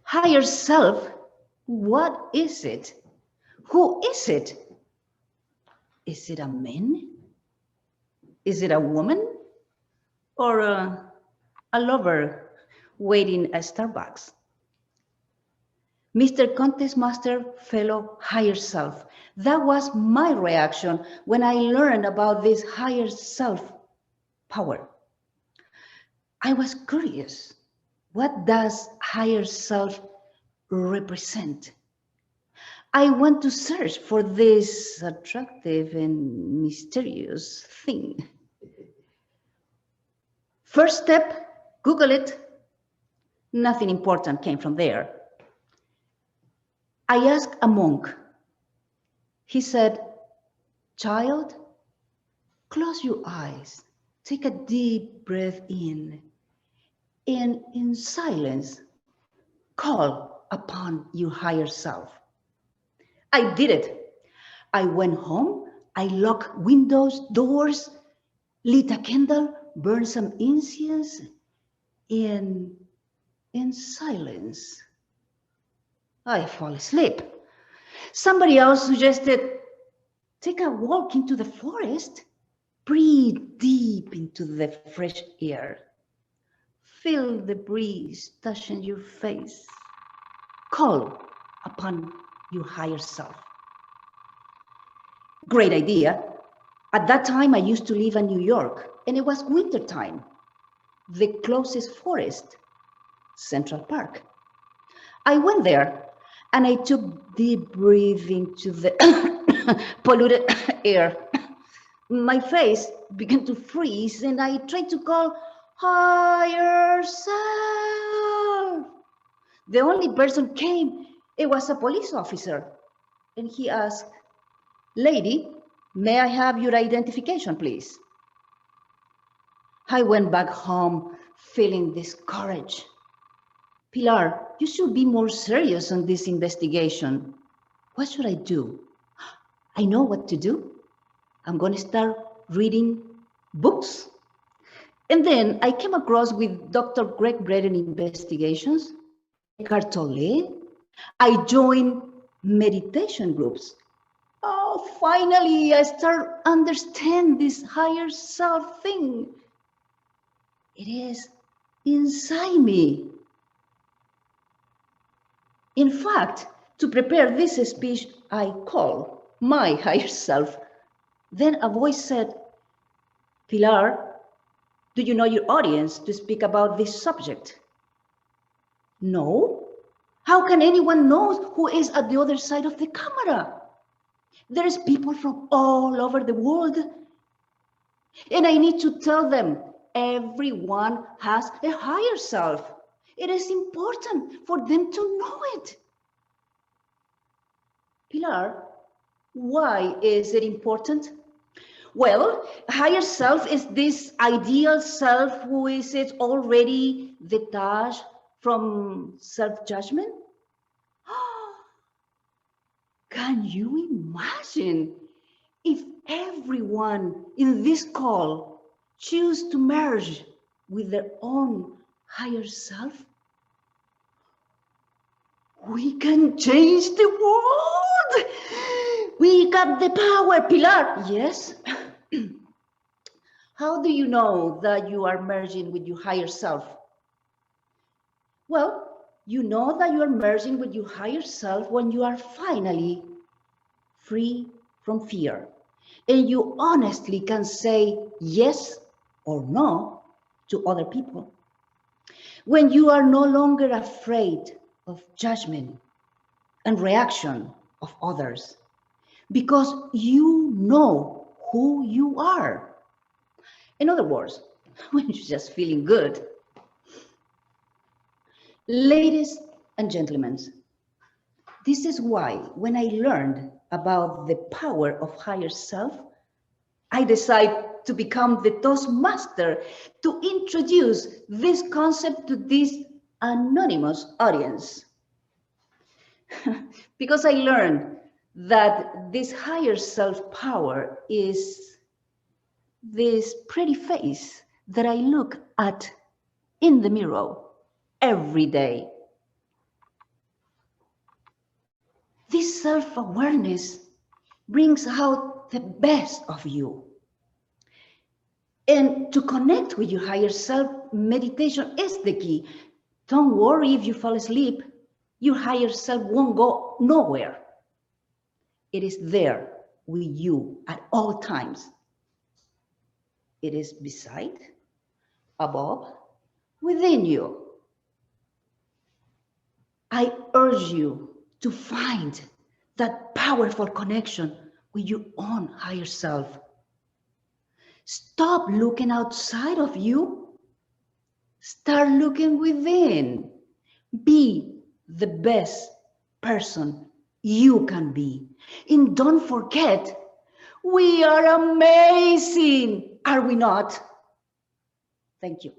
Higher self, what is it? Who is it? Is it a man? Is it a woman? Or a lover waiting at Starbucks? Mr. Contest Master, fellow higher self. That was my reaction when I learned about this higher self power. I was curious. What does higher self represent? I went to search for this attractive and mysterious thing. First step, Google it. Nothing important came from there. I asked a monk. He said, "Child, close your eyes, take a deep breath in, and in silence, call upon your higher self." I did it. I went home, I locked windows, doors, lit a candle, burned some incense, and in silence, I fall asleep. Somebody else suggested, take a walk into the forest, breathe deep into the fresh air, feel the breeze touching your face, call upon your higher self. Great idea. At that time, I used to live in New York, and it was winter time. The closest forest, Central Park. I went there, and I took deep breath into the polluted air. My face began to freeze, and I tried to call higher self. The only person came, it was a police officer, and he asked, "Lady, may I have your identification, please?" I went back home feeling discouraged. "Pilar, you should be more serious on this investigation. What should I do?" I know what to do. I'm going to start reading books. And then I came across with Dr. Greg Braden investigations, Eckhart Tolle. I joined meditation groups. Oh, finally, I start understand this higher self thing. It is inside me. In fact, to prepare this speech, I call my higher self. Then a voice said, "Pilar, do you know your audience to speak about this subject?" "No. How can anyone know who is at the other side of the camera? There's people from all over the world. And I need to tell them everyone has a higher self. It is important for them to know it." "Pilar, why is it important?" Well, higher self is this ideal self who is it already detached from self-judgment. Can you imagine if everyone in this call choose to merge with their own higher self? We can change the world. We got the power, Pilar. Yes. How do you know that you are merging with your higher self? Well, you know that you are merging with your higher self when you are finally free from fear. And you honestly can say yes or no to other people. When you are no longer afraid of judgment and reaction of others, because you know who you are. In other words, when you're just feeling good. Ladies and gentlemen, this is why when I learned about the power of higher self, I decided to become the Toastmaster to introduce this concept to this anonymous audience. Because I learned that this higher self-power is this pretty face that I look at in the mirror every day. self-awareness brings out the best of you. And to connect with your higher self, meditation is the key. Don't worry if you fall asleep. Your higher self won't go nowhere. It is there with you at all times. It is beside, above, within you. I urge you to find that powerful connection with your own higher self. Stop looking outside of you. Start looking within. Be the best person you can be. And don't forget, we are amazing, are we not? Thank you.